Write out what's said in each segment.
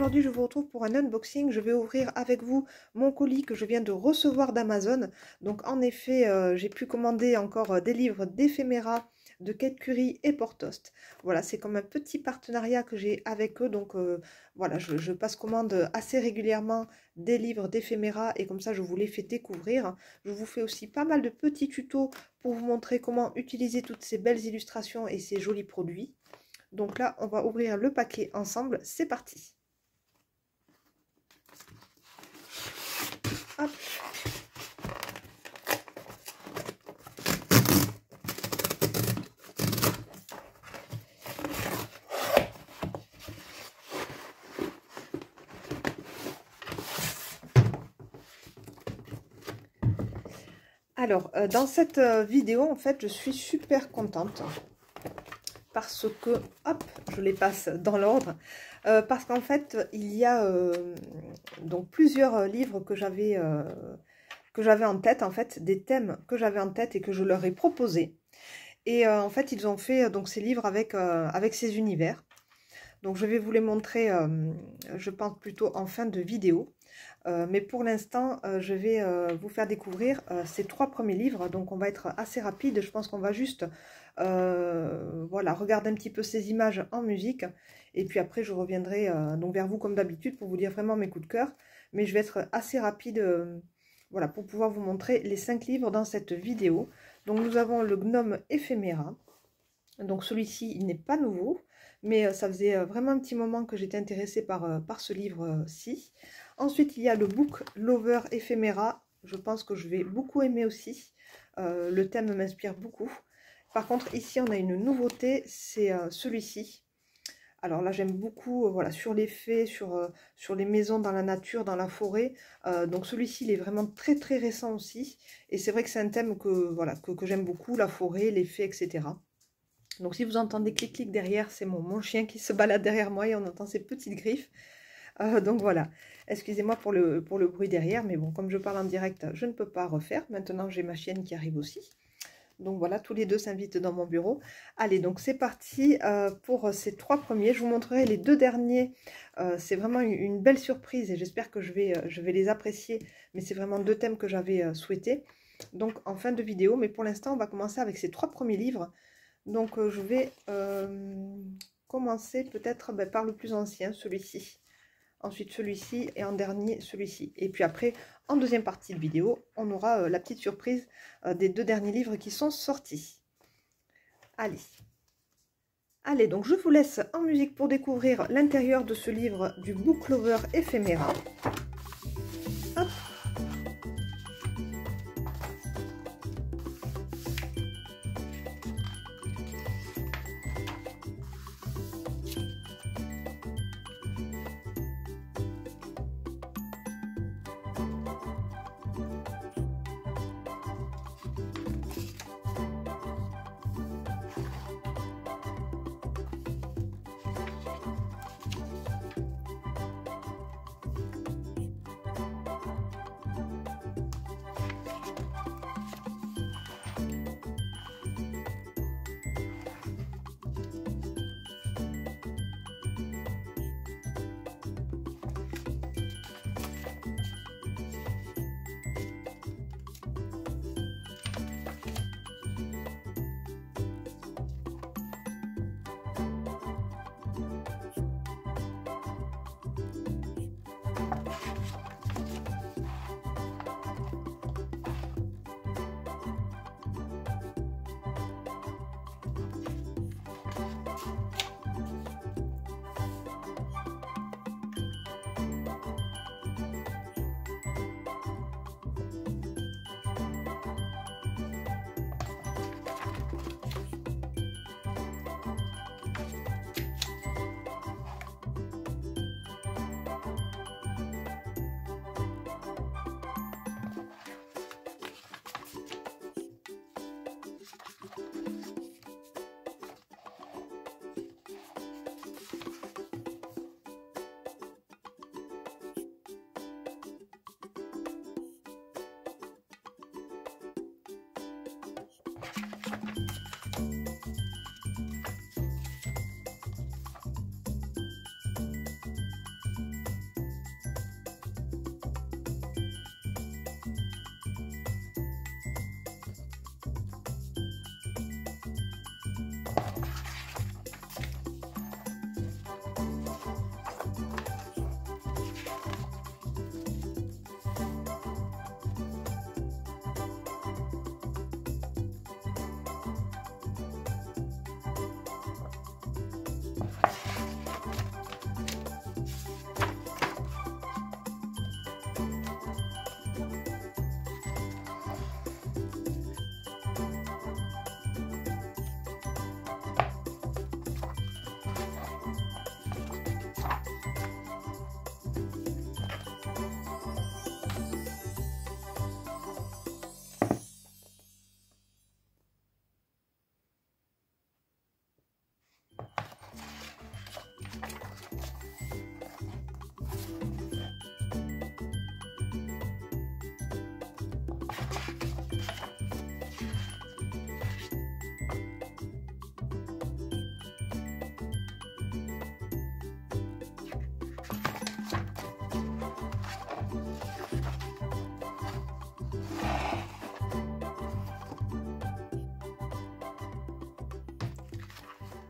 aujourd'hui je vous retrouve pour un unboxing. Je vais ouvrir avec vous mon colis que je viens de recevoir d'Amazon. Donc en effet, j'ai pu commander encore des livres d'Ephémera, de Kate Curie et Portost. Voilà, c'est comme un petit partenariat que j'ai avec eux. Donc voilà, je passe commande assez régulièrement des livres d'Ephémera et comme ça je vous les fais découvrir. Je vous fais aussi pas mal de petits tutos pour vous montrer comment utiliser toutes ces belles illustrations et ces jolis produits. Donc là, on va ouvrir le paquet ensemble. C'est parti. Hop. Alors, dans cette vidéo, en fait, je suis super contente parce que, hop, je les passe dans l'ordre, parce qu'en fait, il y a donc plusieurs livres que j'avais en tête, en fait, des thèmes que j'avais en tête et que je leur ai proposés. Et en fait, ils ont fait donc ces livres avec ces univers. Donc, je vais vous les montrer, je pense plutôt en fin de vidéo. Mais pour l'instant, je vais vous faire découvrir ces 3 premiers livres. Donc, on va être assez rapide. Je pense qu'on va juste voilà, regarder un petit peu ces images en musique. Et puis après, je reviendrai donc vers vous comme d'habitude pour vous dire vraiment mes coups de cœur. Mais je vais être assez rapide voilà, pour pouvoir vous montrer les 5 livres dans cette vidéo. Donc, nous avons le Gnome Ephémera. Donc, celui-ci, il n'est pas nouveau. Mais ça faisait vraiment un petit moment que j'étais intéressée par ce livre-ci. Ensuite, il y a le Book Lover Ephémera. Je pense que je vais beaucoup aimer aussi. Le thème m'inspire beaucoup. Par contre, ici, on a une nouveauté, c'est celui-ci. Alors là, j'aime beaucoup, voilà, sur les fées, sur les maisons dans la nature, dans la forêt. Donc celui-ci, il est vraiment très très récent aussi. Et c'est vrai que c'est un thème voilà, que j'aime beaucoup, la forêt, les fées, etc. Donc si vous entendez clic-clic derrière, c'est mon chien qui se balade derrière moi et on entend ses petites griffes. Donc voilà, excusez-moi pour le bruit derrière, mais bon, comme je parle en direct, je ne peux pas refaire. Maintenant, j'ai ma chienne qui arrive aussi. Donc voilà, tous les deux s'invitent dans mon bureau. Allez, donc c'est parti pour ces 3 premiers. Je vous montrerai les 2 derniers. C'est vraiment une belle surprise et j'espère que je vais les apprécier. Mais c'est vraiment 2 thèmes que j'avais souhaité. Donc en fin de vidéo, mais pour l'instant, on va commencer avec ces 3 premiers livres. Donc je vais commencer peut-être par le plus ancien, celui-ci. Ensuite celui-ci et en dernier celui-ci. Et puis après, en deuxième partie de vidéo, on aura la petite surprise des 2 derniers livres qui sont sortis. Allez. Allez, donc je vous laisse en musique pour découvrir l'intérieur de ce livre du Book Lover Ephémera. Hop.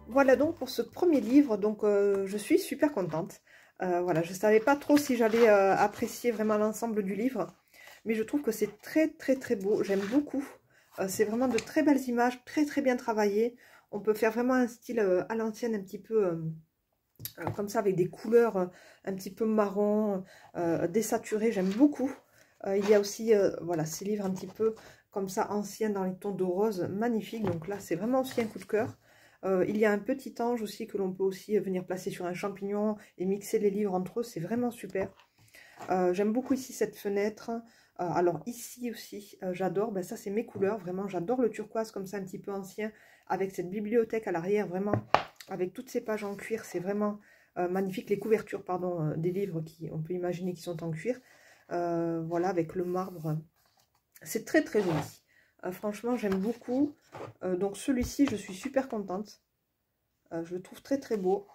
Voilà donc pour ce premier livre, donc je suis super contente. Voilà, je ne savais pas trop si j'allais apprécier vraiment l'ensemble du livre, mais je trouve que c'est très très très beau, j'aime beaucoup. C'est vraiment de très belles images, très très bien travaillées. On peut faire vraiment un style à l'ancienne, un petit peu comme ça, avec des couleurs un petit peu marron, désaturées, j'aime beaucoup. Il y a aussi voilà, ces livres un petit peu comme ça, anciens dans les tons de rose, magnifiques. Donc là, c'est vraiment aussi un coup de cœur. Il y a un petit ange aussi que l'on peut aussi venir placer sur un champignon et mixer les livres entre eux, c'est vraiment super. J'aime beaucoup ici cette fenêtre. Alors ici aussi, j'adore, ben ça c'est mes couleurs, vraiment j'adore le turquoise comme ça un petit peu ancien, avec cette bibliothèque à l'arrière, vraiment, avec toutes ces pages en cuir, c'est vraiment magnifique. Les couvertures, pardon, des livres qui, on peut imaginer qui sont en cuir, voilà, avec le marbre, c'est très très joli. Franchement, j'aime beaucoup. Donc celui-ci, je suis super contente. Je le trouve très très beau.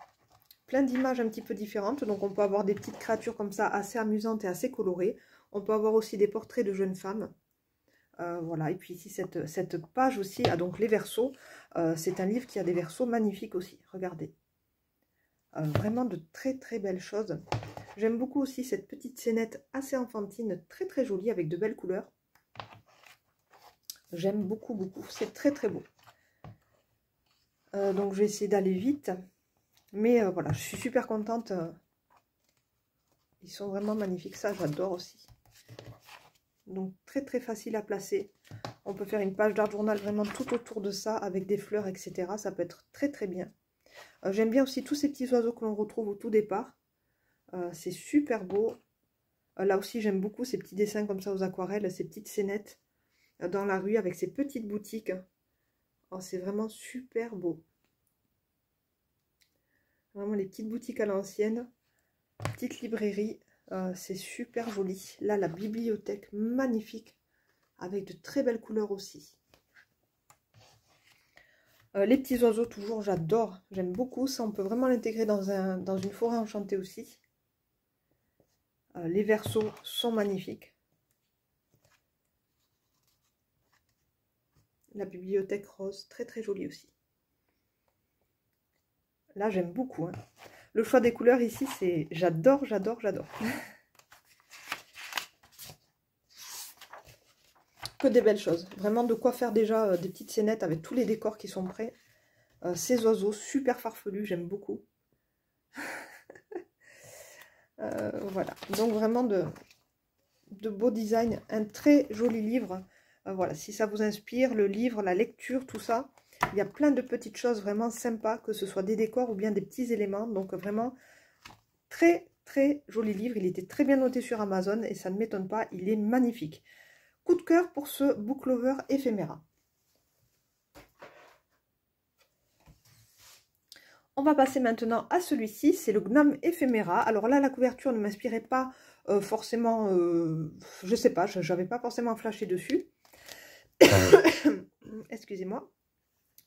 Plein d'images un petit peu différentes. Donc on peut avoir des petites créatures comme ça, assez amusantes et assez colorées. On peut avoir aussi des portraits de jeunes femmes. Voilà, et puis ici cette page aussi, donc les versos. C'est un livre qui a des versos magnifiques aussi. Regardez. Vraiment de très très belles choses. J'aime beaucoup aussi cette petite scénette assez enfantine, très très jolie, avec de belles couleurs. J'aime beaucoup, beaucoup. C'est très, très beau. Donc, je vais essayer d'aller vite. Mais voilà, je suis super contente. Ils sont vraiment magnifiques. Ça, j'adore aussi. Donc, très, très facile à placer. On peut faire une page d'art journal vraiment tout autour de ça, avec des fleurs, etc. Ça peut être très, très bien. J'aime bien aussi tous ces petits oiseaux que l'on retrouve au tout départ. C'est super beau. Là aussi, j'aime beaucoup ces petits dessins comme ça aux aquarelles, ces petites scénettes dans la rue avec ces petites boutiques. Oh, c'est vraiment super beau. Vraiment les petites boutiques à l'ancienne, petite librairie, c'est super joli. Là, la bibliothèque, magnifique, avec de très belles couleurs aussi. Les petits oiseaux, toujours, j'adore, j'aime beaucoup. Ça, on peut vraiment l'intégrer dans une forêt enchantée aussi. Les versos sont magnifiques. La bibliothèque rose, très très jolie aussi. Là, j'aime beaucoup. Hein. Le choix des couleurs ici, c'est... J'adore, j'adore, j'adore. Que des belles choses. Vraiment de quoi faire déjà des petites scénettes avec tous les décors qui sont prêts. Ces oiseaux, super farfelus, j'aime beaucoup. Voilà. Donc vraiment de beaux designs. Un très joli livre. Voilà, si ça vous inspire, le livre, la lecture, tout ça. Il y a plein de petites choses vraiment sympas, que ce soit des décors ou bien des petits éléments. Donc vraiment, très très joli livre. Il était très bien noté sur Amazon et ça ne m'étonne pas, il est magnifique. Coup de cœur pour ce book lover éphéméra. On va passer maintenant à celui-ci, c'est le gnome éphéméra. Alors là, la couverture ne m'inspirait pas forcément, je sais pas, j'avais pas forcément flashé dessus. Excusez-moi.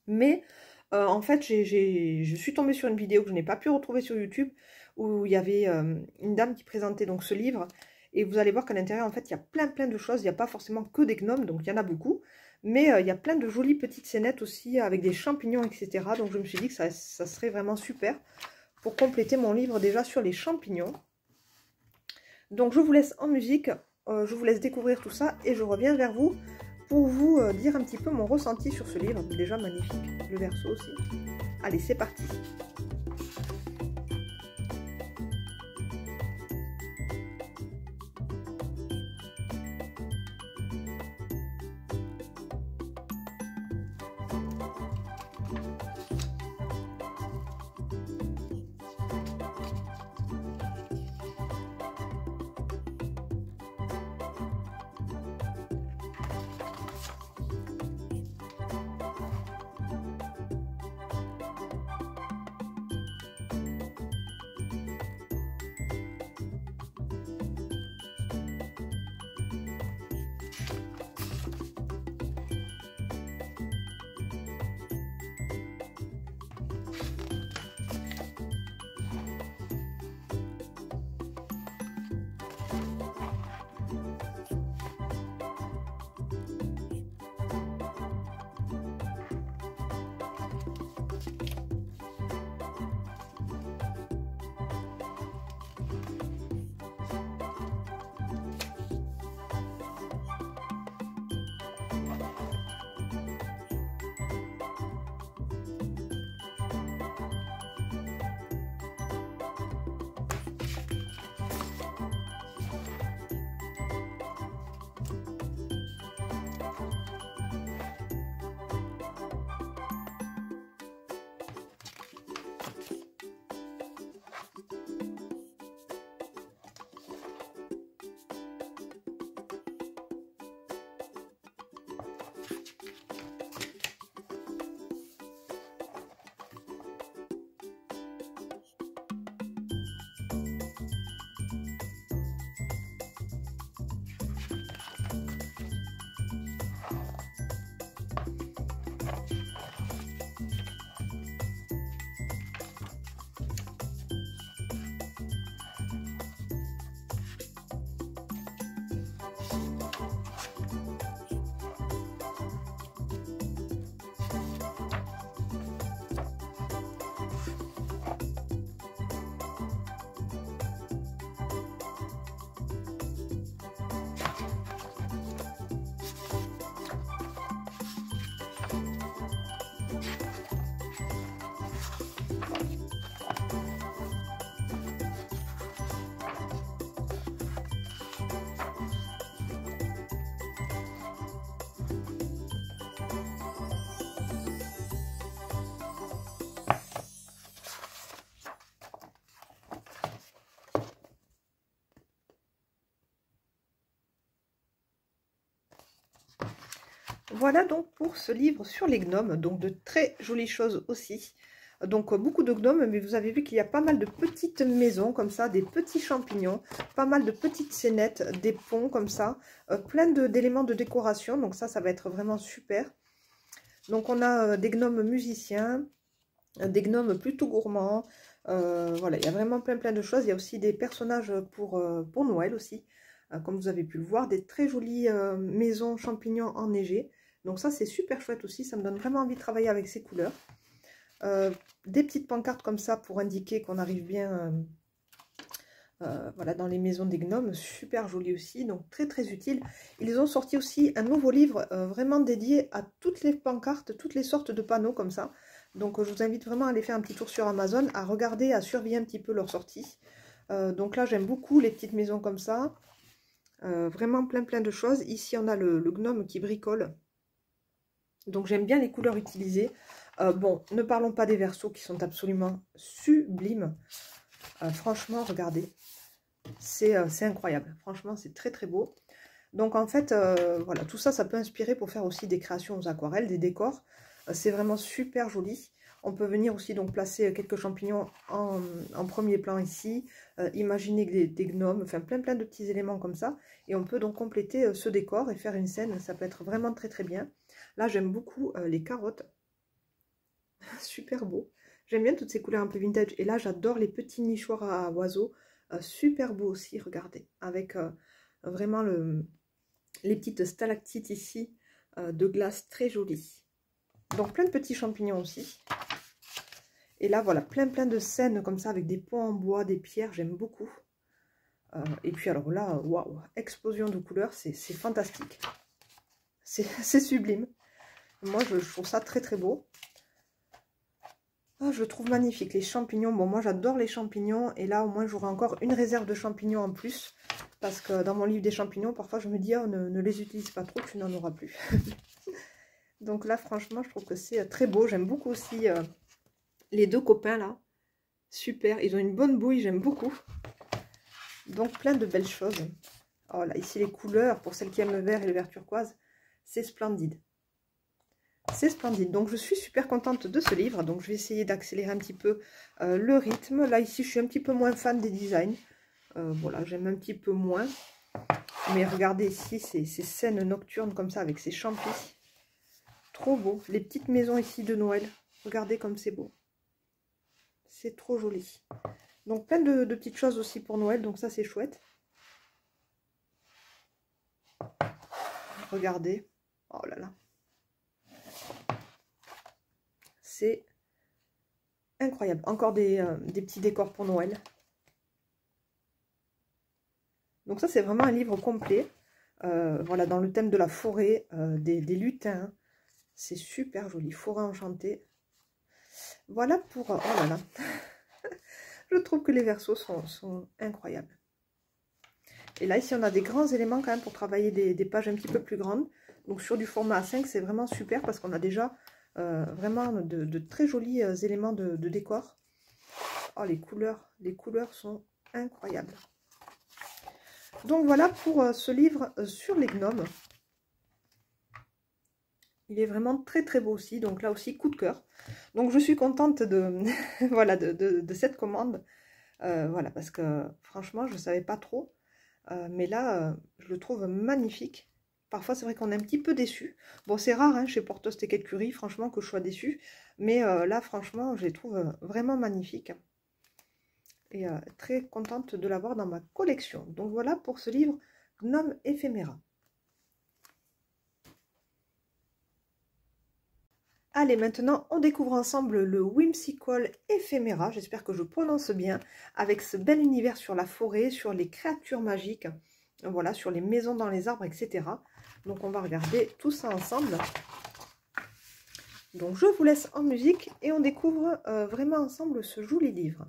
Mais en fait, je suis tombée sur une vidéo que je n'ai pas pu retrouver sur YouTube où il y avait une dame qui présentait donc ce livre. Et vous allez voir qu'à l'intérieur, en fait, il y a plein de choses. Il n'y a pas forcément que des gnomes, donc il y en a beaucoup. Mais il y a plein de jolies petites scénettes aussi avec des champignons, etc. Donc je me suis dit que ça serait vraiment super pour compléter mon livre déjà sur les champignons. Donc je vous laisse en musique, je vous laisse découvrir tout ça et je reviens vers vous pour vous dire un petit peu mon ressenti sur ce livre. Déjà magnifique, le verso aussi. Allez, c'est parti. Voilà donc pour ce livre sur les gnomes, donc de très jolies choses aussi. Donc beaucoup de gnomes, mais vous avez vu qu'il y a pas mal de petites maisons comme ça, des petits champignons, pas mal de petites scénettes, des ponts comme ça, plein d'éléments de décoration, donc ça va être vraiment super. Donc on a des gnomes musiciens, des gnomes plutôt gourmands, voilà, il y a vraiment plein de choses. Il y a aussi des personnages pour Noël aussi, comme vous avez pu le voir, des très jolies maisons champignons enneigées. Donc ça c'est super chouette aussi, ça me donne vraiment envie de travailler avec ces couleurs. Des petites pancartes comme ça pour indiquer qu'on arrive bien voilà, dans les maisons des gnomes, super joli aussi, donc très utile. Ils ont sorti aussi un nouveau livre vraiment dédié à toutes les pancartes, toutes les sortes de panneaux comme ça. Donc je vous invite vraiment à aller faire un petit tour sur Amazon, à regarder, à surveiller un petit peu leur sortie. Donc là j'aime beaucoup les petites maisons comme ça, vraiment plein de choses. Ici on a le gnome qui bricole, donc j'aime bien les couleurs utilisées. Bon, ne parlons pas des versos qui sont absolument sublimes. Franchement, regardez, c'est incroyable. Franchement, c'est très beau. Donc en fait, voilà, tout ça, ça peut inspirer pour faire aussi des créations aux aquarelles, des décors. C'est vraiment super joli. On peut venir aussi donc placer quelques champignons en premier plan ici. Imaginer des gnomes, enfin plein de petits éléments comme ça. Et on peut donc compléter ce décor et faire une scène. Ça peut être vraiment très bien. Là, j'aime beaucoup les carottes. Super beau. J'aime bien toutes ces couleurs un peu vintage. Et là, j'adore les petits nichoirs à oiseaux. Super beau aussi, regardez. Avec vraiment les petites stalactites ici de glace très jolies. Donc plein de petits champignons aussi. Et là, voilà, plein de scènes comme ça avec des ponts en bois, des pierres. J'aime beaucoup. Et puis alors là, waouh, explosion de couleurs. C'est fantastique. C'est sublime. Moi, je trouve ça très beau. Oh, je trouve magnifique les champignons. Bon, moi j'adore les champignons. Et là, au moins, j'aurai encore une réserve de champignons en plus. Parce que dans mon livre des champignons, parfois je me dis, oh, ne les utilise pas trop, tu n'en auras plus. Donc là, franchement, je trouve que c'est très beau. J'aime beaucoup aussi les deux copains là. Super. Ils ont une bonne bouille, j'aime beaucoup. Donc plein de belles choses. Oh là, ici les couleurs, pour celles qui aiment le vert et le vert turquoise, c'est splendide. C'est splendide. Donc je suis super contente de ce livre. Donc je vais essayer d'accélérer un petit peu le rythme. Là ici je suis un petit peu moins fan des designs. Voilà, j'aime un petit peu moins. Mais regardez ici ces scènes nocturnes comme ça avec ces champis. Trop beau. Les petites maisons ici de Noël. Regardez comme c'est beau. C'est trop joli. Donc plein de petites choses aussi pour Noël. Donc ça c'est chouette. Regardez. Oh là là. C'est incroyable. Encore des petits décors pour Noël. Donc ça, c'est vraiment un livre complet. Voilà, dans le thème de la forêt, des lutins. C'est super joli. Forêt enchantée. Voilà pour... Oh là là. Je trouve que les versos sont incroyables. Et là, ici, on a des grands éléments quand même pour travailler des pages un petit peu plus grandes. Donc sur du format A5, c'est vraiment super parce qu'on a déjà vraiment de très jolis éléments de décor. Oh, les couleurs sont incroyables. Donc voilà pour ce livre sur les gnomes. Il est vraiment très beau aussi. Donc là aussi, coup de cœur. Donc je suis contente de, voilà, de cette commande. Voilà, parce que franchement, je ne savais pas trop. Mais là, je le trouve magnifique. Parfois, c'est vrai qu'on est un petit peu déçu. Bon, c'est rare hein, chez Portos et Curie, franchement, que je sois déçue. Mais là, franchement, je les trouve vraiment magnifiques. Et très contente de l'avoir dans ma collection. Donc voilà pour ce livre Gnome Éphéméra. Allez, maintenant, on découvre ensemble le Whimsical Éphéméra, j'espère que je prononce bien, avec ce bel univers sur la forêt, sur les créatures magiques, voilà, sur les maisons dans les arbres, etc. Donc on va regarder tout ça ensemble. Donc je vous laisse en musique et on découvre vraiment ensemble ce joli livre.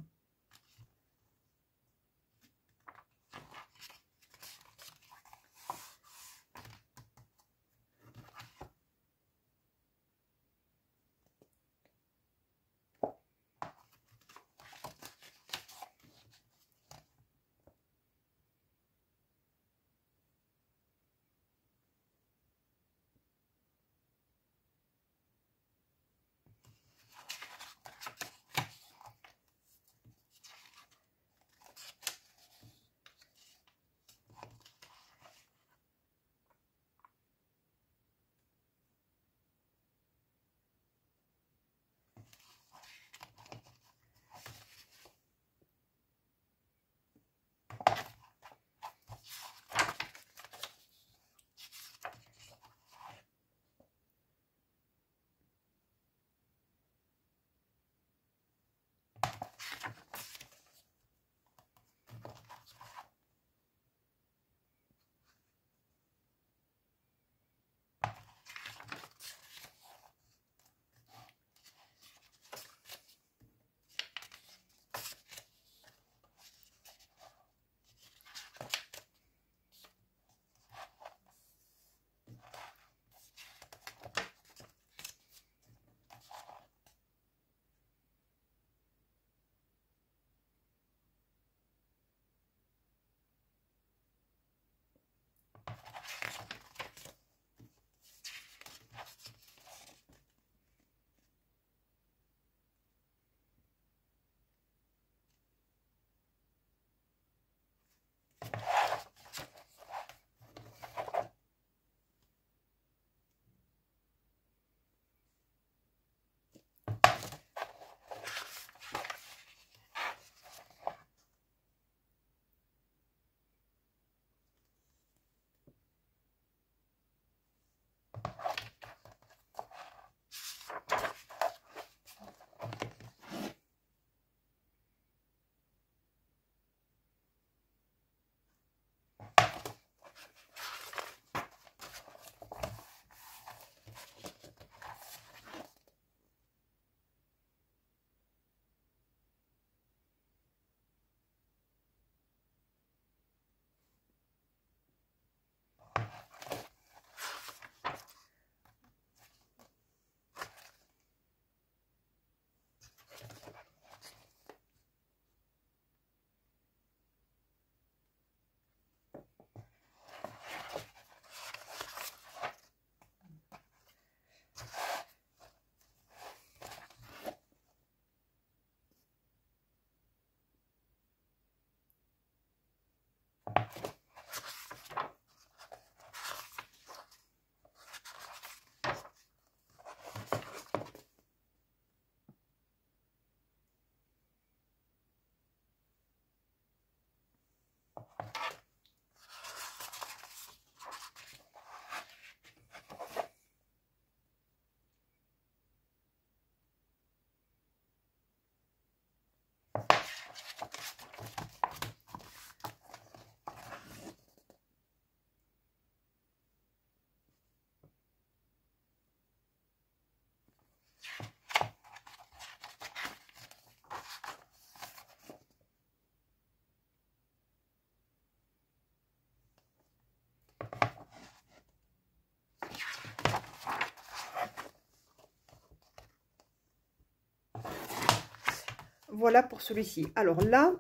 voilà pour celui-ci. Alors là,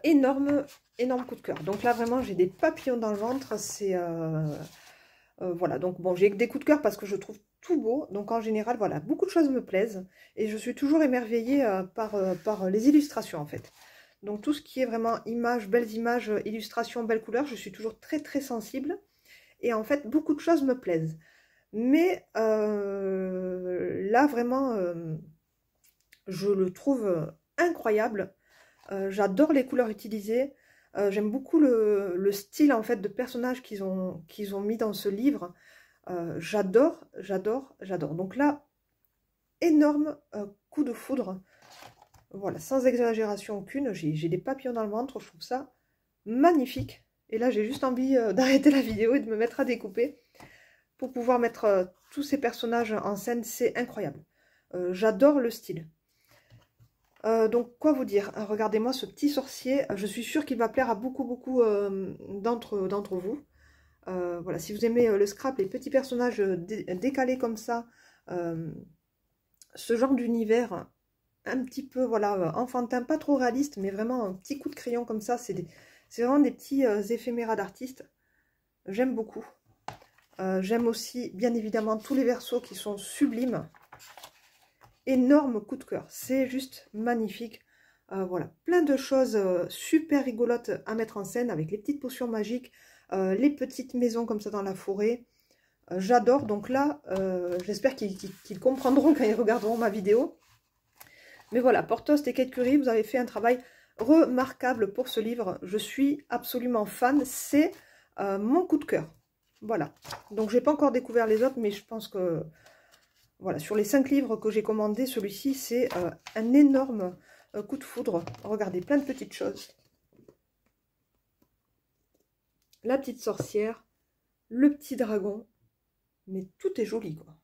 énorme coup de cœur. Donc là, vraiment, j'ai des papillons dans le ventre. C'est... voilà, donc bon, j'ai des coups de cœur parce que je trouve tout beau. Donc en général, voilà, beaucoup de choses me plaisent. Et je suis toujours émerveillée par les illustrations, en fait. Donc tout ce qui est vraiment images, belles images, illustrations, belles couleurs, je suis toujours très très sensible. Et en fait, beaucoup de choses me plaisent. Mais là, vraiment, je le trouve incroyable. J'adore les couleurs utilisées. J'aime beaucoup le style en fait de personnages qu'ils ont mis dans ce livre. J'adore, j'adore, j'adore. Donc là, énorme coup de foudre. Voilà, sans exagération aucune. J'ai des papillons dans le ventre. Je trouve ça magnifique. Et là, j'ai juste envie d'arrêter la vidéo et de me mettre à découper pour pouvoir mettre tous ces personnages en scène. C'est incroyable. J'adore le style. Donc, quoi vous dire? Regardez-moi ce petit sorcier. Je suis sûre qu'il va plaire à beaucoup d'entre vous. Voilà, si vous aimez le scrap, les petits personnages décalés comme ça, ce genre d'univers un petit peu, voilà, enfantin, pas trop réaliste, mais vraiment un petit coup de crayon comme ça, c'est vraiment des petits éphéméras d'artistes. J'aime beaucoup. J'aime aussi, bien évidemment, tous les versos qui sont sublimes. Énorme coup de cœur, c'est juste magnifique. Voilà, plein de choses super rigolotes à mettre en scène avec les petites potions magiques, les petites maisons comme ça dans la forêt. J'adore, donc là, j'espère qu'ils comprendront quand ils regarderont ma vidéo. Mais voilà, Porthos et Kate Curie, vous avez fait un travail remarquable pour ce livre. Je suis absolument fan, c'est mon coup de cœur. Voilà, donc j'ai pas encore découvert les autres, mais je pense que... Voilà, sur les 5 livres que j'ai commandés, celui-ci, c'est un énorme coup de foudre. Regardez, plein de petites choses. La petite sorcière, le petit dragon, mais tout est joli, quoi.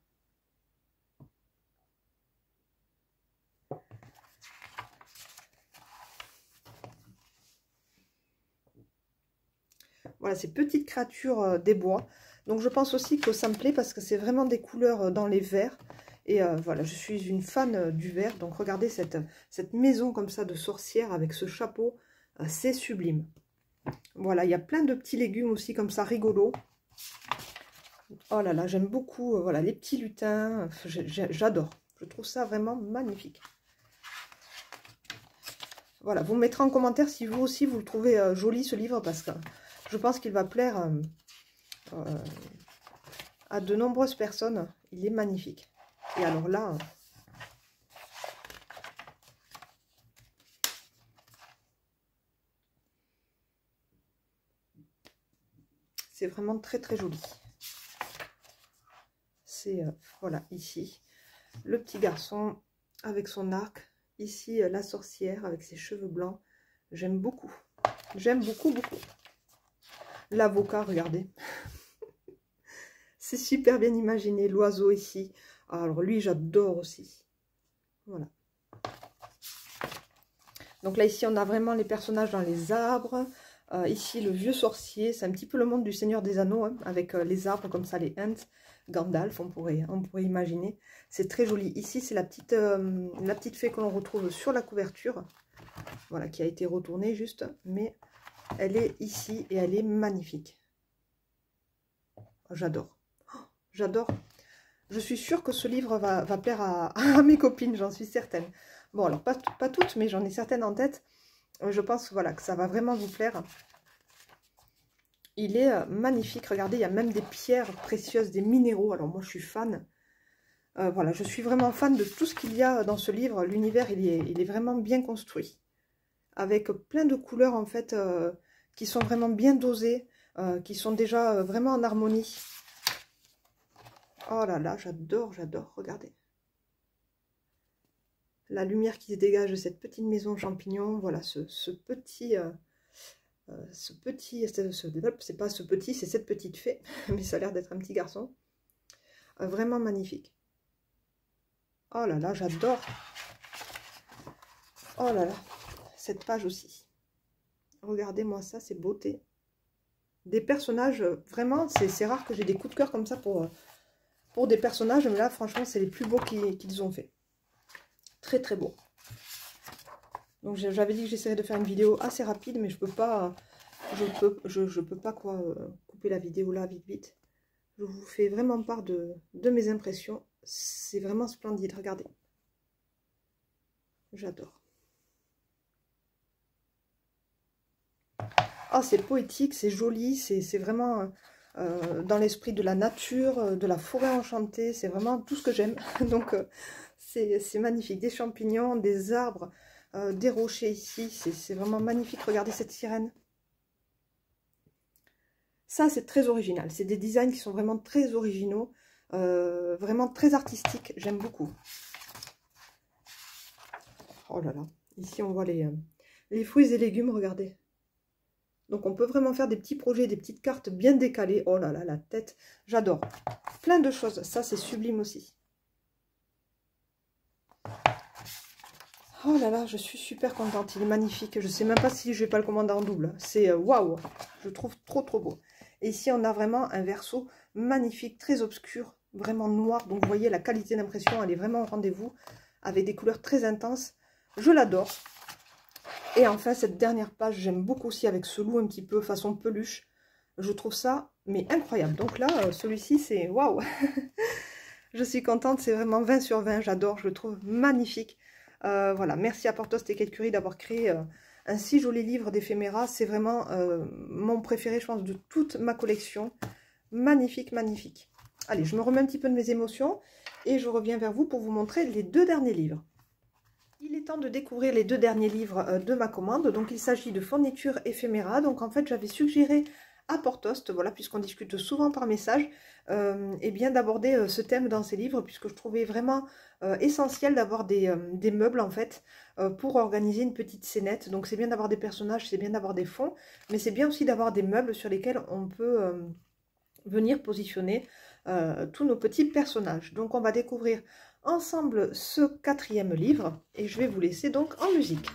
Voilà, ces petites créatures des bois. Donc je pense aussi que ça me plaît parce que c'est vraiment des couleurs dans les verts. Et voilà, je suis une fan du vert. Donc regardez cette maison comme ça de sorcière avec ce chapeau. C'est sublime. Voilà, il y a plein de petits légumes aussi comme ça, rigolos. Oh là là, j'aime beaucoup, voilà, les petits lutins. J'adore. Je trouve ça vraiment magnifique. Voilà, vous me mettrez en commentaire si vous aussi vous le trouvez joli ce livre parce que je pense qu'il va plaire à de nombreuses personnes. Il est magnifique. Et alors là, c'est vraiment très très joli. C'est, voilà, ici, le petit garçon avec son arc. Ici, la sorcière avec ses cheveux blancs. J'aime beaucoup. J'aime beaucoup. L'avocat, regardez. C'est super bien imaginé. L'oiseau ici. Alors lui, j'adore aussi. Voilà. Donc là, ici, on a vraiment les personnages dans les arbres. Ici, le vieux sorcier. C'est un petit peu le monde du Seigneur des Anneaux, hein, avec les arbres comme ça, les Ents. Gandalf, on pourrait imaginer. C'est très joli. Ici, c'est la petite fée que l'on retrouve sur la couverture. Voilà, qui a été retournée juste. Mais elle est ici et elle est magnifique. J'adore. J'adore. Je suis sûre que ce livre va plaire à mes copines, j'en suis certaine. Bon, alors pas toutes, mais j'en ai certaines en tête. Je pense voilà, que ça va vraiment vous plaire. Il est magnifique. Regardez, il y a même des pierres précieuses, des minéraux. Alors moi, je suis fan. Voilà, je suis vraiment fan de tout ce qu'il y a dans ce livre. L'univers, il est vraiment bien construit. Avec plein de couleurs, en fait, qui sont vraiment bien dosées, qui sont déjà vraiment en harmonie. Oh là là, j'adore, regardez. La lumière qui se dégage de cette petite maison champignon, voilà, c'est pas ce petit, c'est cette petite fée, mais ça a l'air d'être un petit garçon. Vraiment magnifique. Oh là là, j'adore. Oh là là, cette page aussi. Regardez-moi ça, c'est beauté. Des personnages, vraiment, c'est rare que j'ai des coups de cœur comme ça pour des personnages, mais là, franchement, c'est les plus beaux qu'ils ont fait. Très, très beau. Donc j'avais dit que j'essaierais de faire une vidéo assez rapide, mais je peux pas, je peux pas quoi, couper la vidéo là vite. Je vous fais vraiment part de mes impressions. C'est vraiment splendide, regardez. J'adore. Oh, c'est poétique, c'est joli, c'est vraiment dans l'esprit de la nature, de la forêt enchantée. C'est vraiment tout ce que j'aime. Donc c'est magnifique. Des champignons, des arbres, des rochers ici. C'est vraiment magnifique. Regardez cette sirène. Ça, c'est très original. C'est des designs qui sont vraiment très originaux. Vraiment très artistiques. J'aime beaucoup. Oh là là. Ici, on voit les fruits et légumes. Regardez. Donc, on peut vraiment faire des petits projets, des petites cartes bien décalées. Oh là là, la tête. J'adore. Plein de choses. Ça, c'est sublime aussi. Oh là là, je suis super contente. Il est magnifique. Je ne sais même pas si je vais pas le commander en double. C'est waouh. Je trouve trop beau. Et ici, on a vraiment un verso magnifique, très obscur, vraiment noir. Donc, vous voyez, la qualité d'impression, elle est vraiment au rendez-vous, avec des couleurs très intenses. Je l'adore. Et enfin, cette dernière page, j'aime beaucoup aussi avec ce loup un petit peu façon peluche. Je trouve ça, mais incroyable. Donc là, celui-ci, c'est waouh. Je suis contente, c'est vraiment 20 sur 20. J'adore, je le trouve magnifique. Voilà, merci à Portos et Quai de Curie d'avoir créé... un si joli livre d'éphéméra, c'est vraiment mon préféré, je pense, de toute ma collection. Magnifique, magnifique. Allez, je me remets un petit peu de mes émotions et je reviens vers vous pour vous montrer les 2 derniers livres. Il est temps de découvrir les 2 derniers livres de ma commande. Donc, il s'agit de fourniture éphéméra. Donc, en fait, j'avais suggéré à Portost, voilà, puisqu'on discute souvent par message, et bien d'aborder ce thème dans ces livres, puisque je trouvais vraiment essentiel d'avoir des meubles, en fait, pour organiser une petite scénette. Donc, c'est bien d'avoir des personnages, c'est bien d'avoir des fonds, mais c'est bien aussi d'avoir des meubles sur lesquels on peut venir positionner tous nos petits personnages. Donc, on va découvrir ensemble ce 4e livre, et je vais vous laisser donc en musique.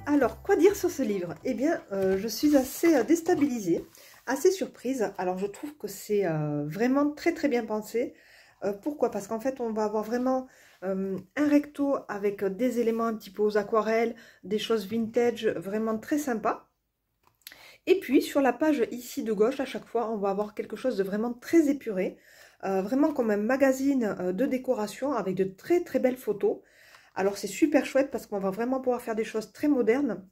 Alors, quoi dire sur ce livre? Eh bien, je suis assez déstabilisée. assez surprise. Alors je trouve que c'est vraiment très très bien pensé. Pourquoi? Parce qu'en fait on va avoir vraiment un recto avec des éléments un petit peu aux aquarelles, des choses vintage, vraiment très sympa. Et puis sur la page ici de gauche, à chaque fois, on va avoir quelque chose de vraiment très épuré. Vraiment comme un magazine de décoration avec de très très belles photos. Alors c'est super chouette parce qu'on va vraiment pouvoir faire des choses très modernes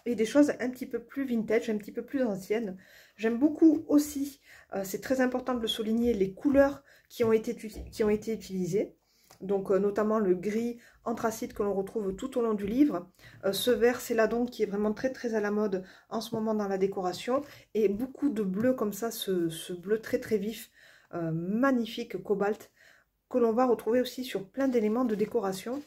et des choses un petit peu plus vintage, un petit peu plus anciennes. J'aime beaucoup aussi, c'est très important de le souligner, les couleurs qui ont été utilisées. Donc notamment le gris anthracite que l'on retrouve tout au long du livre. Ce vert céladon qui est vraiment très très à la mode en ce moment dans la décoration. Et beaucoup de bleu comme ça, ce bleu très très vif, magnifique cobalt, que l'on va retrouver aussi sur plein d'éléments de décoration.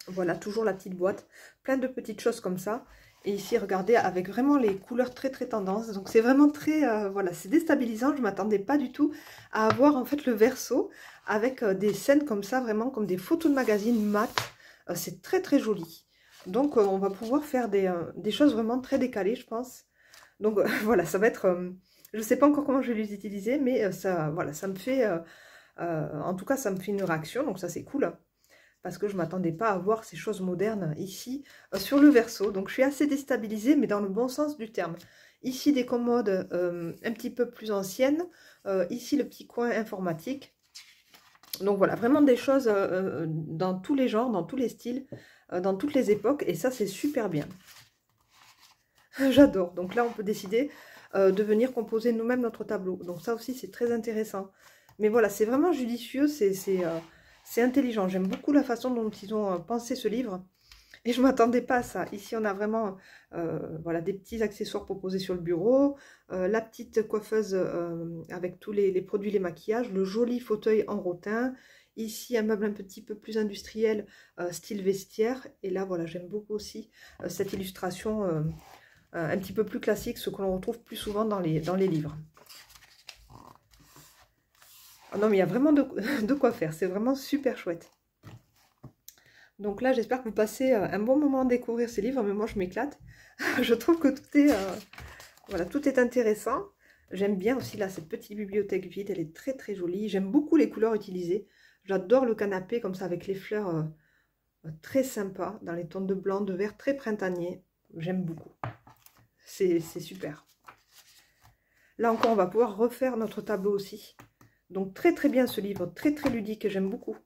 Voilà, toujours la petite boîte, plein de petites choses comme ça. Et ici, regardez, avec vraiment les couleurs très très tendance. Donc c'est vraiment très, voilà, c'est déstabilisant. Je ne m'attendais pas du tout à avoir en fait le verso avec des scènes comme ça, vraiment comme des photos de magazine mat. C'est très très joli. Donc on va pouvoir faire des choses vraiment très décalées, je pense. Donc voilà, ça va être... je ne sais pas encore comment je vais les utiliser, mais ça, voilà, ça me fait... en tout cas, ça me fait une réaction, donc ça c'est cool. Parce que je ne m'attendais pas à voir ces choses modernes ici sur le verso. Donc je suis assez déstabilisée, mais dans le bon sens du terme. Ici des commodes un petit peu plus anciennes. Ici le petit coin informatique. Donc voilà, vraiment des choses dans tous les genres, dans tous les styles, dans toutes les époques. Et ça c'est super bien. J'adore. Donc là on peut décider de venir composer nous-mêmes notre tableau. Donc ça aussi c'est très intéressant. Mais voilà, c'est vraiment judicieux, c'est intelligent. J'aime beaucoup la façon dont ils ont pensé ce livre. Et je ne m'attendais pas à ça. Ici, on a vraiment voilà, des petits accessoires proposés sur le bureau. La petite coiffeuse avec tous les produits, les maquillages. Le joli fauteuil en rotin. Ici, un meuble un petit peu plus industriel, style vestiaire. Et là, voilà, j'aime beaucoup aussi cette illustration un petit peu plus classique, ce que l'on retrouve plus souvent dans les livres. Oh non, mais il y a vraiment de quoi faire. C'est vraiment super chouette. Donc là, j'espère que vous passez un bon moment à découvrir ces livres. Mais moi, je m'éclate. Je trouve que voilà, tout est intéressant. J'aime bien aussi là cette petite bibliothèque vide. Elle est très très jolie. J'aime beaucoup les couleurs utilisées. J'adore le canapé comme ça avec les fleurs très sympa. Dans les tons de blanc, de vert, très printanier. J'aime beaucoup. C'est super. Là encore, on va pouvoir refaire notre tableau aussi. Donc très très bien ce livre, très très ludique, j'aime beaucoup.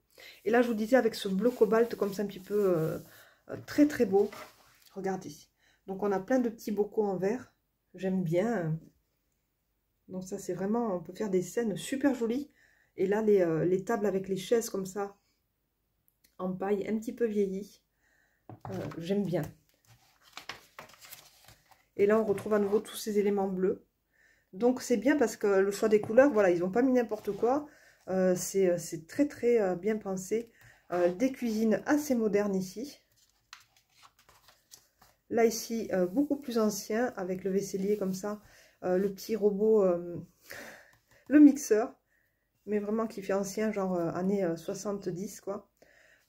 Et là je vous disais avec ce bleu cobalt comme ça un petit peu très très beau. Regardez. Donc on a plein de petits bocaux en verre, j'aime bien. Donc ça c'est vraiment, on peut faire des scènes super jolies. Et là les tables avec les chaises comme ça, en paille un petit peu vieillies, j'aime bien. Et là on retrouve à nouveau tous ces éléments bleus. Donc c'est bien parce que le choix des couleurs, voilà, ils n'ont pas mis n'importe quoi. C'est très très bien pensé. Des cuisines assez modernes ici. Là ici, beaucoup plus ancien avec le vaisselier comme ça. Le petit robot, le mixeur. Mais vraiment qui fait ancien, genre années 70 quoi.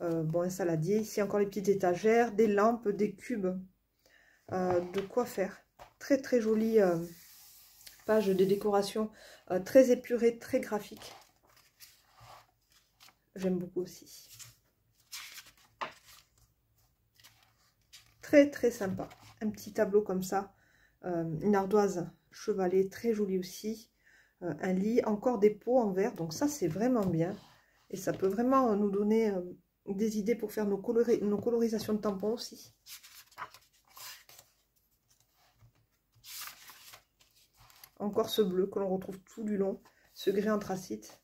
Bon, un saladier. Ici encore les petites étagères, des lampes, des cubes. De quoi faire. Très très joli. Page de décoration très épurée, très graphique. J'aime beaucoup aussi. Très très sympa. Un petit tableau comme ça. Une ardoise chevalée, très jolie aussi. Un lit, encore des pots en verre. Donc ça c'est vraiment bien. Et ça peut vraiment nous donner des idées pour faire nos colorisations de tampons aussi. Encore ce bleu que l'on retrouve tout du long, ce gris anthracite.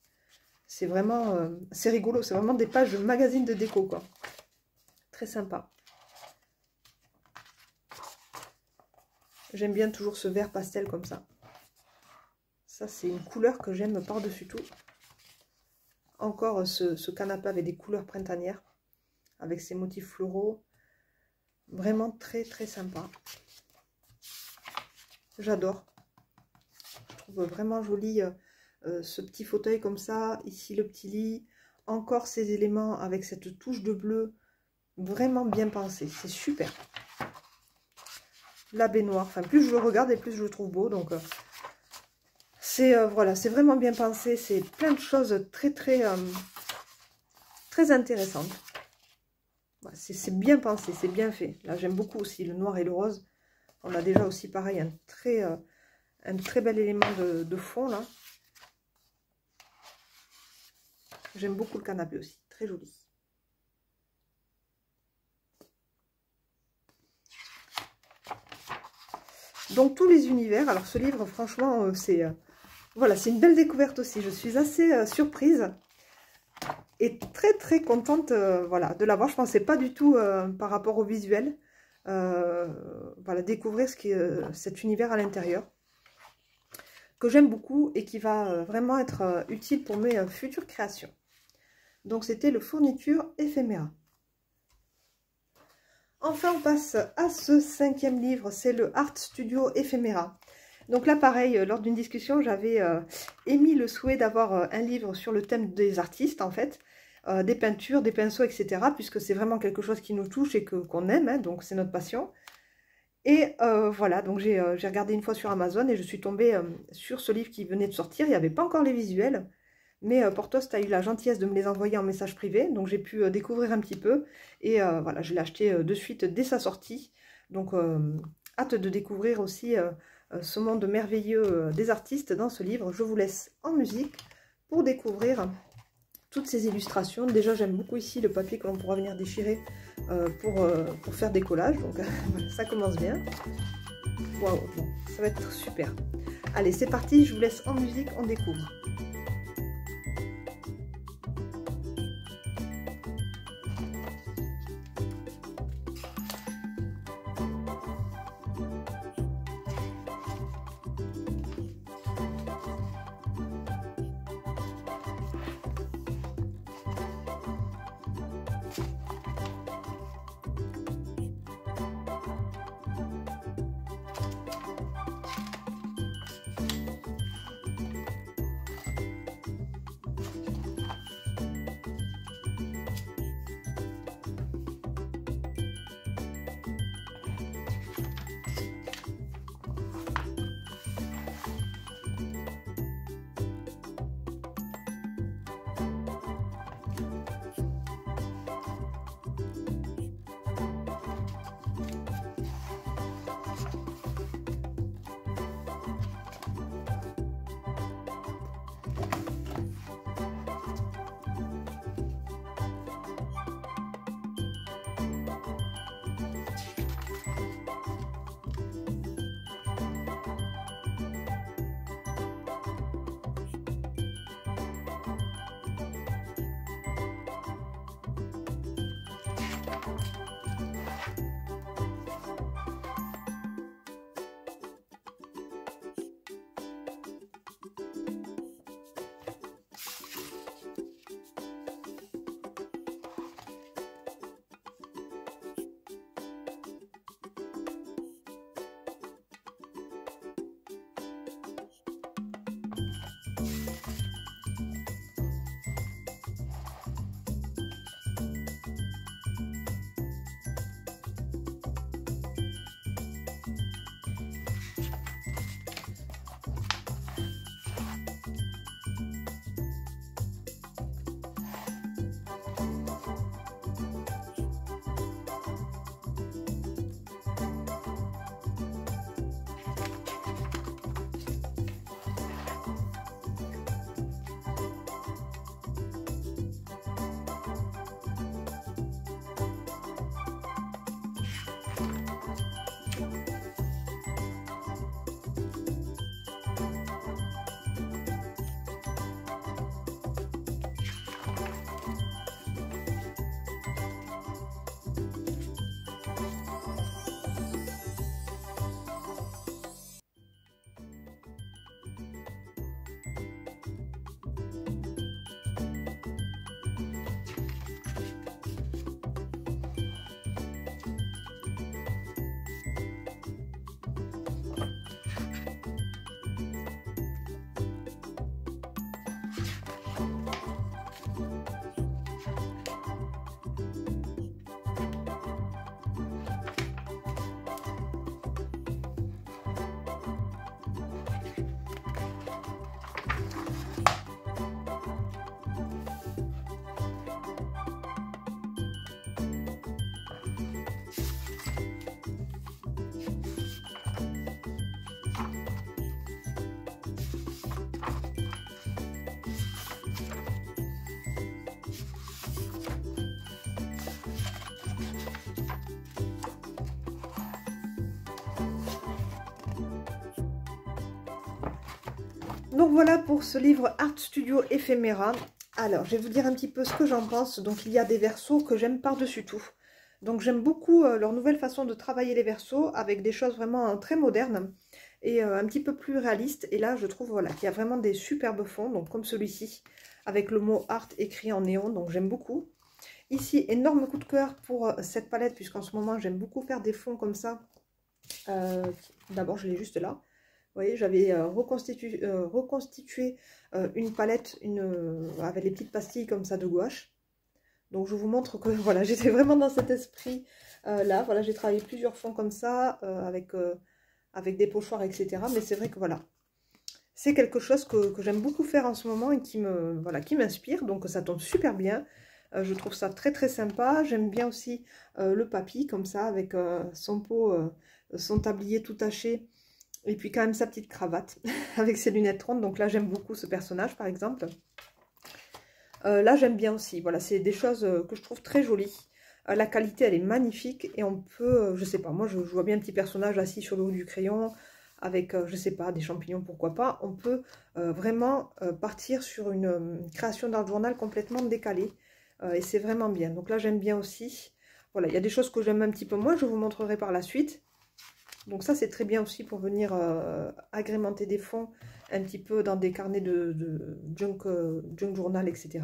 C'est vraiment, c'est rigolo, c'est vraiment des pages de magazine de déco, quoi. Très sympa. J'aime bien toujours ce vert pastel comme ça. Ça, c'est une couleur que j'aime par-dessus tout. Encore ce canapé avec des couleurs printanières, avec ses motifs floraux. Vraiment très, très sympa. J'adore. Je trouve vraiment joli ce petit fauteuil comme ça. Ici, le petit lit. Encore ces éléments avec cette touche de bleu. Vraiment bien pensé. C'est super. La baignoire. Enfin, plus je le regarde et plus je le trouve beau. Donc, Voilà, c'est vraiment bien pensé, c'est plein de choses très intéressantes. Voilà, c'est bien pensé, c'est bien fait. Là, j'aime beaucoup aussi le noir et le rose. On a déjà aussi, pareil, un très bel élément de fond, là. J'aime beaucoup le canapé aussi, très joli. Donc, tous les univers. Alors, ce livre, franchement, voilà, c'est une belle découverte aussi. Je suis assez surprise et très contente voilà, de l'avoir. Je ne pensais pas du tout par rapport au visuel. Voilà, découvrir cet univers à l'intérieur que j'aime beaucoup et qui va vraiment être utile pour mes futures créations. Donc c'était le fourniture éphéméra. Enfin on passe à ce 5e livre, c'est le Art Studio éphéméra. Donc là pareil, lors d'une discussion j'avais émis le souhait d'avoir un livre sur le thème des artistes en fait, des peintures, des pinceaux, etc. puisque c'est vraiment quelque chose qui nous touche et qu'on aime, hein, donc c'est notre passion. Et voilà, donc j'ai regardé une fois sur Amazon et je suis tombée sur ce livre qui venait de sortir. Il n'y avait pas encore les visuels, mais Porthos a eu la gentillesse de me les envoyer en message privé. Donc j'ai pu découvrir un petit peu. Et voilà, je l'ai acheté de suite dès sa sortie. Donc hâte de découvrir aussi ce monde merveilleux des artistes dans ce livre. Je vous laisse en musique pour découvrir toutes ces illustrations. Déjà j'aime beaucoup ici le papier que l'on pourra venir déchirer pour faire des collages, donc ça commence bien. Waouh, bon, ça va être super. Allez, c'est parti, je vous laisse en musique, on découvre. Donc voilà pour ce livre Art Studio Ephemera. Alors, je vais vous dire un petit peu ce que j'en pense. Donc, il y a des versos que j'aime par-dessus tout. Donc, j'aime beaucoup leur nouvelle façon de travailler les versos avec des choses vraiment très modernes et un petit peu plus réalistes. Et là, je trouve voilà, qu'il y a vraiment des superbes fonds, donc comme celui-ci, avec le mot Art écrit en néon. Donc, j'aime beaucoup. Ici, énorme coup de cœur pour cette palette, puisqu'en ce moment, j'aime beaucoup faire des fonds comme ça. D'abord, je l'ai juste là. Vous voyez, j'avais reconstitué une palette avec des petites pastilles comme ça de gouache. Donc je vous montre que voilà, j'étais vraiment dans cet esprit là. Voilà, j'ai travaillé plusieurs fonds comme ça avec des pochoirs, etc. Mais c'est vrai que voilà, c'est quelque chose que j'aime beaucoup faire en ce moment et qui m'inspire. Donc ça tombe super bien. Je trouve ça très très sympa. J'aime bien aussi le papy comme ça avec son pot, son tablier tout taché. Et puis quand même sa petite cravate avec ses lunettes rondes. Donc là j'aime beaucoup ce personnage par exemple. Là j'aime bien aussi. Voilà, c'est des choses que je trouve très jolies. La qualité elle est magnifique. Et on peut, je sais pas, moi je vois bien un petit personnage assis sur le haut du crayon. Avec, je sais pas, des champignons, pourquoi pas. On peut vraiment partir sur une création d'art journal complètement décalée. Et c'est vraiment bien. Donc là j'aime bien aussi. Voilà, il y a des choses que j'aime un petit peu moins. Je vous montrerai par la suite. Donc ça, c'est très bien aussi pour venir agrémenter des fonds un petit peu dans des carnets de junk journal, etc.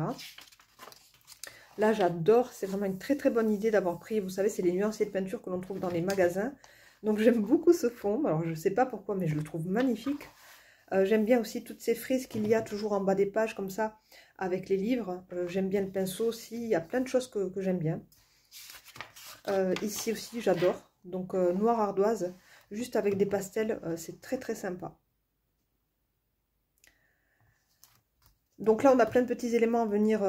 Là, j'adore. C'est vraiment une très très bonne idée d'avoir pris, vous savez, c'est les nuanciers de peinture que l'on trouve dans les magasins. Donc j'aime beaucoup ce fond. Alors je ne sais pas pourquoi, mais je le trouve magnifique. J'aime bien aussi toutes ces frises qu'il y a toujours en bas des pages comme ça, avec les livres. J'aime bien le pinceau aussi. Il y a plein de choses que j'aime bien. Ici aussi, j'adore. Donc noir ardoise. Juste avec des pastels, c'est très très sympa. Donc là, on a plein de petits éléments à venir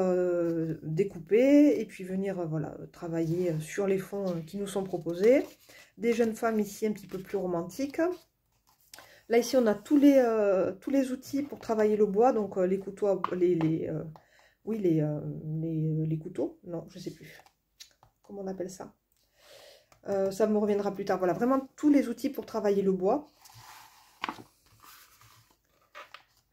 découper et puis venir voilà, travailler sur les fonds qui nous sont proposés. Des jeunes femmes ici un petit peu plus romantiques. Là, ici, on a tous les outils pour travailler le bois. Donc les couteaux, les couteaux. Non, je ne sais plus. Comment on appelle ça? Ça me reviendra plus tard. Voilà, vraiment tous les outils pour travailler le bois.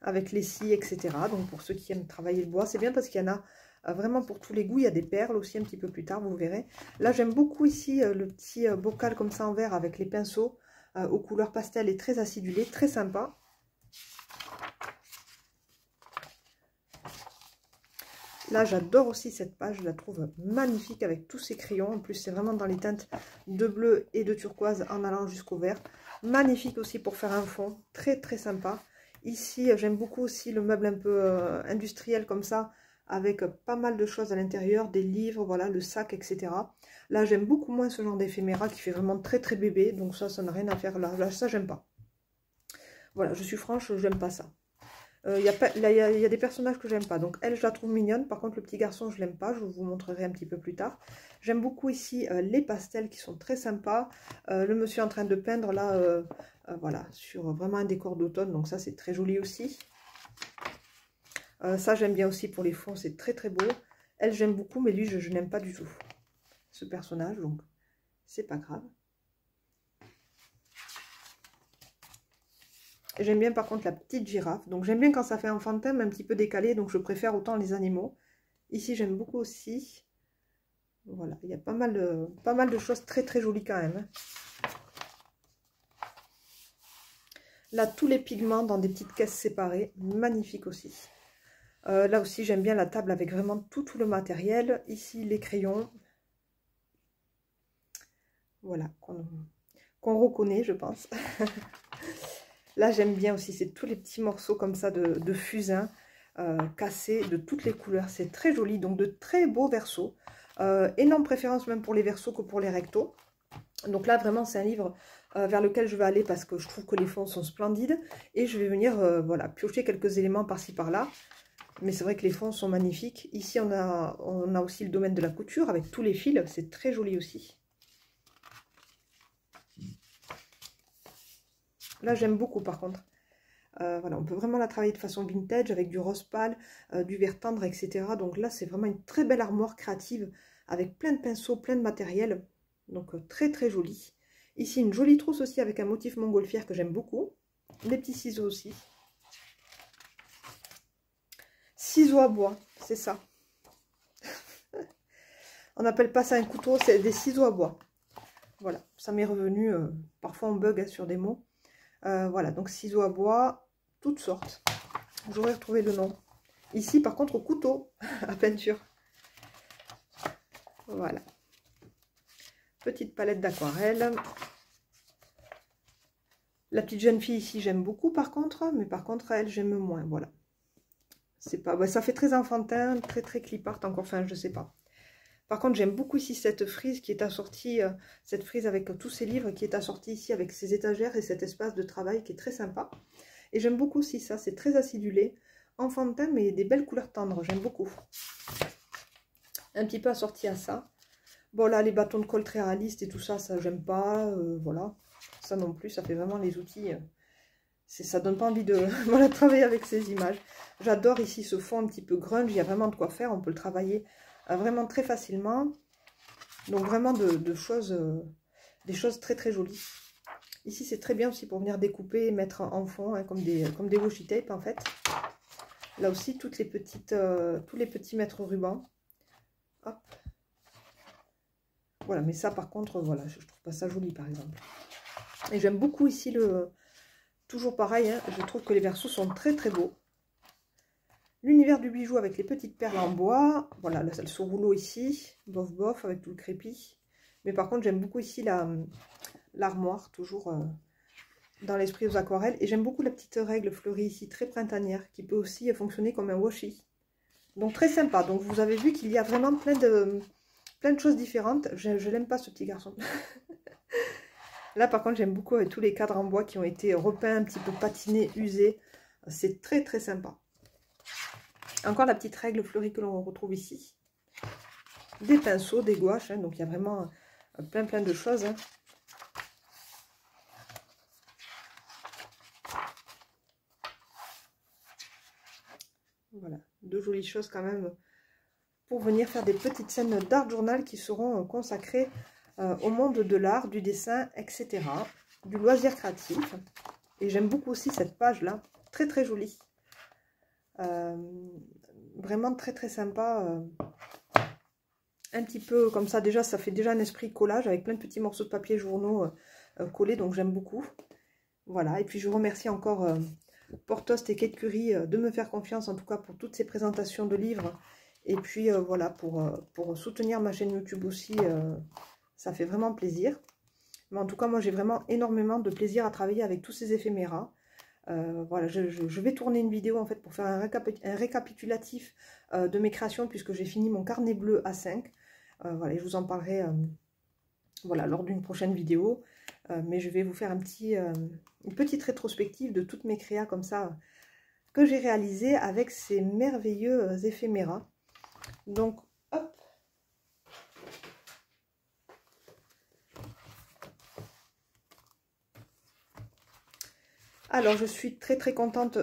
Avec les scies, etc. Donc pour ceux qui aiment travailler le bois, c'est bien parce qu'il y en a vraiment pour tous les goûts. Il y a des perles aussi un petit peu plus tard, vous verrez. Là, j'aime beaucoup ici le petit bocal comme ça en verre avec les pinceaux aux couleurs pastel et très acidulés, très sympa. Là, j'adore aussi cette page, je la trouve magnifique avec tous ces crayons. En plus, c'est vraiment dans les teintes de bleu et de turquoise en allant jusqu'au vert. Magnifique aussi pour faire un fond, très très sympa. Ici, j'aime beaucoup aussi le meuble un peu industriel comme ça, avec pas mal de choses à l'intérieur, des livres, voilà, le sac, etc. Là, j'aime beaucoup moins ce genre d'éphéméra qui fait vraiment très très bébé, donc ça n'a rien à faire là, ça j'aime pas. Voilà, je suis franche, j'aime pas ça. Il y a des personnages que j'aime pas. Donc elle, je la trouve mignonne. Par contre, le petit garçon, je l'aime pas. Je vous montrerai un petit peu plus tard. J'aime beaucoup ici les pastels qui sont très sympas. Le monsieur en train de peindre là, voilà, sur vraiment un décor d'automne. Donc ça, c'est très joli aussi. Ça, j'aime bien aussi pour les fonds. C'est très très beau. Elle, j'aime beaucoup, mais lui, je n'aime pas du tout ce personnage. Donc, c'est pas grave. J'aime bien par contre la petite girafe. Donc j'aime bien quand ça fait enfantin, mais un petit peu décalé. Donc je préfère autant les animaux. Ici j'aime beaucoup aussi. Voilà, il y a pas mal de choses très très jolies quand même. Là, tous les pigments dans des petites caisses séparées. Magnifique aussi. Là aussi j'aime bien la table avec vraiment tout le matériel. Ici les crayons. Voilà, qu'on reconnaît je pense. Là, j'aime bien aussi, c'est tous les petits morceaux comme ça de fusain cassés de toutes les couleurs. C'est très joli, donc de très beaux versos. Énorme préférence même pour les versos que pour les rectos. Donc là, vraiment, c'est un livre vers lequel je vais aller parce que je trouve que les fonds sont splendides. Et je vais venir voilà, piocher quelques éléments par-ci, par-là. Mais c'est vrai que les fonds sont magnifiques. Ici, on a aussi le domaine de la couture avec tous les fils. C'est très joli aussi. Là, j'aime beaucoup par contre. Voilà, on peut vraiment la travailler de façon vintage avec du rose pâle, du vert tendre, etc. Donc là, c'est vraiment une très belle armoire créative avec plein de pinceaux, plein de matériel. Donc très très joli. Ici, une jolie trousse aussi avec un motif montgolfière que j'aime beaucoup. Les petits ciseaux aussi. ciseaux à bois, c'est ça. On n'appelle pas ça un couteau, c'est des ciseaux à bois. Voilà, ça m'est revenu, parfois on bug sur des mots. Voilà, donc ciseaux à bois, toutes sortes. J'aurais retrouvé le nom. Ici, par contre, couteau à peinture. Voilà. Petite palette d'aquarelle. La petite jeune fille ici, j'aime beaucoup par contre, mais par contre, elle, j'aime moins. Voilà. C'est pas, bah, ça fait très enfantin, très très clip art encore, enfin, je sais pas. Par contre, j'aime beaucoup ici cette frise qui est assortie, cette frise avec tous ces livres qui est assortie ici avec ces étagères et cet espace de travail qui est très sympa. Et j'aime beaucoup aussi ça, c'est très acidulé, enfantin, mais des belles couleurs tendres, j'aime beaucoup. Un petit peu assorti à ça. Bon là, les bâtons de colle très réalistes et tout ça, ça j'aime pas, voilà. Ça non plus, ça fait vraiment les outils, ça donne pas envie de voilà, travailler avec ces images. J'adore ici ce fond un petit peu grunge, il y a vraiment de quoi faire, on peut le travailler vraiment très facilement. Donc vraiment des choses très très jolies. Ici c'est très bien aussi pour venir découper et mettre en fond, hein, comme des washi tape en fait. Là aussi toutes les petites, tous les petits mètres rubans. Hop. Voilà, mais ça par contre, voilà, je trouve pas ça joli par exemple. Et j'aime beaucoup ici toujours pareil, hein, je trouve que les versos sont très très beaux. L'univers du bijou avec les petites perles en bois. Voilà, là, ce rouleau ici, bof bof, avec tout le crépi. Mais par contre, j'aime beaucoup ici l'armoire, toujours dans l'esprit aux aquarelles. Et j'aime beaucoup la petite règle fleurie ici, très printanière, qui peut aussi fonctionner comme un washi. Donc très sympa. Donc vous avez vu qu'il y a vraiment plein de choses différentes. Je l'aime pas ce petit garçon. Là par contre, j'aime beaucoup avec tous les cadres en bois qui ont été repeints, un petit peu patinés, usés. C'est très très sympa. Encore la petite règle fleurie que l'on retrouve ici. Des pinceaux, des gouaches, hein, donc il y a vraiment plein de choses. Hein. Voilà, de jolies choses quand même pour venir faire des petites scènes d'art journal qui seront consacrées au monde de l'art, du dessin, etc. Du loisir créatif. Et j'aime beaucoup aussi cette page-là, très très jolie. Vraiment très très sympa. Un petit peu comme ça, déjà ça fait déjà un esprit collage avec plein de petits morceaux de papier journaux collés, donc j'aime beaucoup. Voilà, et puis je remercie encore Portost et Kate Curie de me faire confiance, en tout cas pour toutes ces présentations de livres. Et puis voilà, pour soutenir ma chaîne YouTube aussi, ça fait vraiment plaisir. Mais en tout cas, moi j'ai vraiment énormément de plaisir à travailler avec tous ces éphéméras. Voilà, je vais tourner une vidéo en fait pour faire un récapitulatif de mes créations puisque j'ai fini mon carnet bleu A5. Voilà, et je vous en parlerai voilà, lors d'une prochaine vidéo. Mais je vais vous faire une petite rétrospective de toutes mes créas comme ça que j'ai réalisées avec ces merveilleux éphéméras. Donc, hop. Alors, je suis très très contente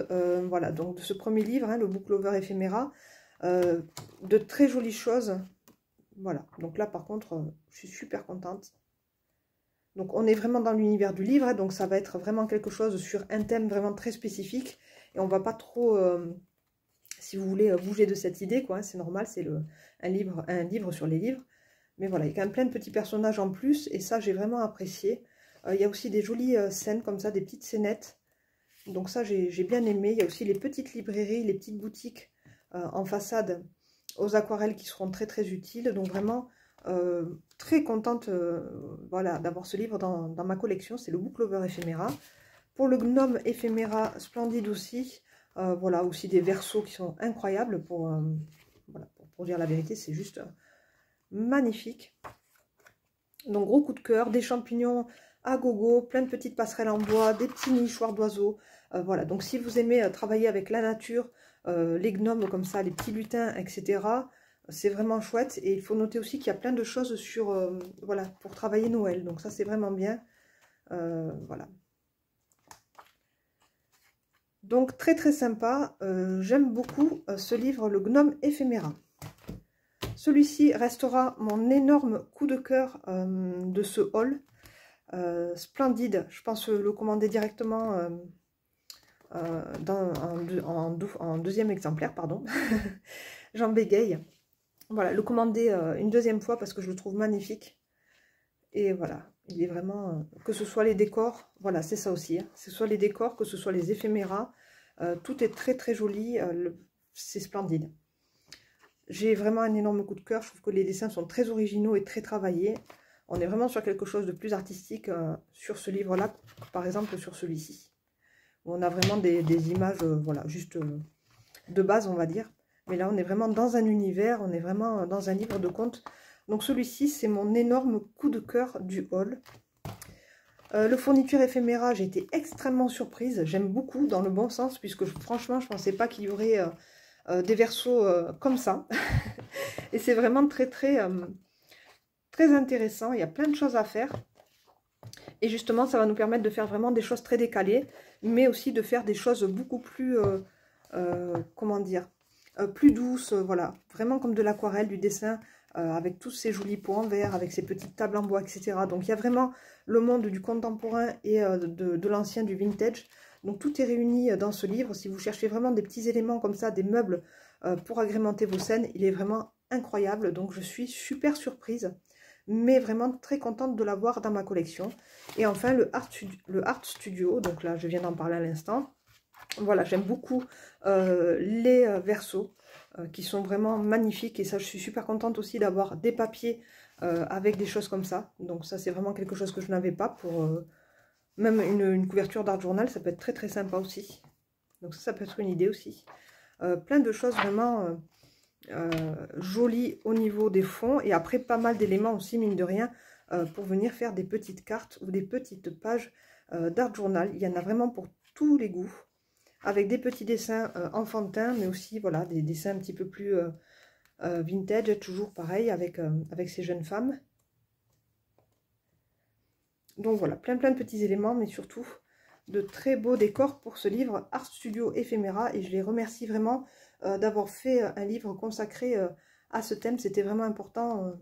voilà, donc de ce premier livre, hein, le Book Lover Éphéméra. De très jolies choses. Voilà, donc là par contre, je suis super contente. Donc on est vraiment dans l'univers du livre, hein, donc ça va être vraiment quelque chose sur un thème vraiment très spécifique. Et on va pas trop, si vous voulez, bouger de cette idée, quoi. Hein, c'est normal, c'est un livre sur les livres. Mais voilà, il y a quand même plein de petits personnages en plus, et ça j'ai vraiment apprécié. Il y a aussi des jolies scènes comme ça, des petites scénettes. Donc ça j'ai bien aimé. Il y a aussi les petites librairies, les petites boutiques en façade aux aquarelles qui seront très très utiles. Donc vraiment très contente voilà, d'avoir ce livre dans ma collection. C'est le Book Lover Éphéméra. Pour le Gnome Éphéméra, splendide aussi. Voilà, aussi des versos qui sont incroyables voilà, pour dire la vérité, c'est juste magnifique. Donc gros coup de cœur, des champignons à gogo, plein de petites passerelles en bois, des petits nichoirs d'oiseaux. Voilà, donc si vous aimez travailler avec la nature, les gnomes comme ça, les petits lutins, etc., c'est vraiment chouette. Et il faut noter aussi qu'il y a plein de choses voilà, pour travailler Noël. Donc ça, c'est vraiment bien. Voilà. Donc très très sympa. J'aime beaucoup ce livre, le Gnome Éphéméra. Celui-ci restera mon énorme coup de cœur de ce haul. Splendide. Je pense le commander directement en deuxième exemplaire, pardon. J'en bégaye. Voilà, le commander une deuxième fois parce que je le trouve magnifique. Et voilà, il est vraiment, que ce soit les décors, voilà, c'est ça aussi, hein, que ce soit les décors, que ce soit les éphéméras, tout est très très joli, c'est splendide. J'ai vraiment un énorme coup de cœur, je trouve que les dessins sont très originaux et très travaillés. On est vraiment sur quelque chose de plus artistique sur ce livre-là, par exemple sur celui-ci. On a vraiment des images, voilà, juste de base, on va dire. Mais là, on est vraiment dans un univers, on est vraiment dans un livre de contes. Donc celui-ci, c'est mon énorme coup de cœur du haul. Le fourniture éphéméra, j'ai été extrêmement surprise. J'aime beaucoup, dans le bon sens, puisque franchement, je ne pensais pas qu'il y aurait des versos comme ça. Et c'est vraiment très, très, très intéressant. Il y a plein de choses à faire. Et justement, ça va nous permettre de faire vraiment des choses très décalées, mais aussi de faire des choses beaucoup plus, comment dire, plus douces, voilà. Vraiment comme de l'aquarelle, du dessin, avec tous ces jolis pots en verre, avec ces petites tables en bois, etc. Donc il y a vraiment le monde du contemporain et de l'ancien, du vintage. Donc tout est réuni dans ce livre. Si vous cherchez vraiment des petits éléments comme ça, des meubles pour agrémenter vos scènes, il est vraiment incroyable. Donc je suis super surprise, mais vraiment très contente de l'avoir dans ma collection. Et enfin le Art Studio, donc là je viens d'en parler à l'instant. Voilà, j'aime beaucoup les versos qui sont vraiment magnifiques. Et ça, je suis super contente aussi d'avoir des papiers avec des choses comme ça. Donc ça, c'est vraiment quelque chose que je n'avais pas pour même une couverture d'art journal. Ça peut être très très sympa aussi. Donc ça peut être une idée aussi. Plein de choses vraiment jolies au niveau des fonds. Et après, pas mal d'éléments aussi, mine de rien, pour venir faire des petites cartes ou des petites pages d'art journal. Il y en a vraiment pour tous les goûts. Avec des petits dessins enfantins, mais aussi voilà, des dessins un petit peu plus vintage, toujours pareil, avec ces jeunes femmes. Donc voilà, plein de petits éléments, mais surtout de très beaux décors pour ce livre Art Studio Éphéméra. Et je les remercie vraiment d'avoir fait un livre consacré à ce thème. C'était vraiment important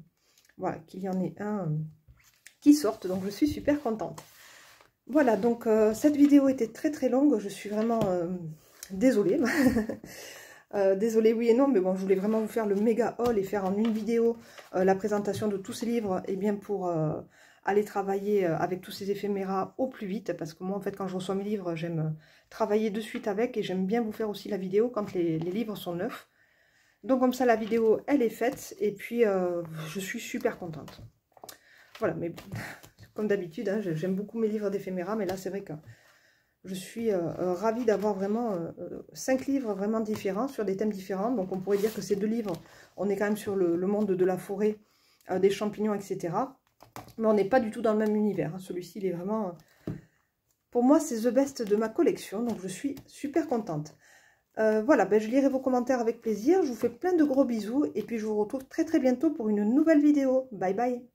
voilà, qu'il y en ait un qui sorte, donc je suis super contente. Voilà, donc cette vidéo était très très longue, je suis vraiment désolée. Désolée oui et non, mais bon, je voulais vraiment vous faire le méga haul et faire en une vidéo la présentation de tous ces livres, et bien pour aller travailler avec tous ces éphéméras au plus vite, parce que moi en fait quand je reçois mes livres, j'aime travailler de suite avec, et j'aime bien vous faire aussi la vidéo quand les livres sont neufs. Donc comme ça la vidéo elle est faite, et puis je suis super contente. Voilà, mais comme d'habitude, hein, j'aime beaucoup mes livres d'éphéméra, mais là c'est vrai que je suis ravie d'avoir vraiment 5 livres vraiment différents, sur des thèmes différents. Donc on pourrait dire que ces 2 livres, on est quand même sur le monde de la forêt, des champignons, etc. Mais on n'est pas du tout dans le même univers. Hein. Celui-ci, il est vraiment... pour moi, c'est the best de ma collection, donc je suis super contente. Voilà, ben, je lirai vos commentaires avec plaisir. Je vous fais plein de gros bisous, et puis je vous retrouve très très bientôt pour une nouvelle vidéo. Bye bye!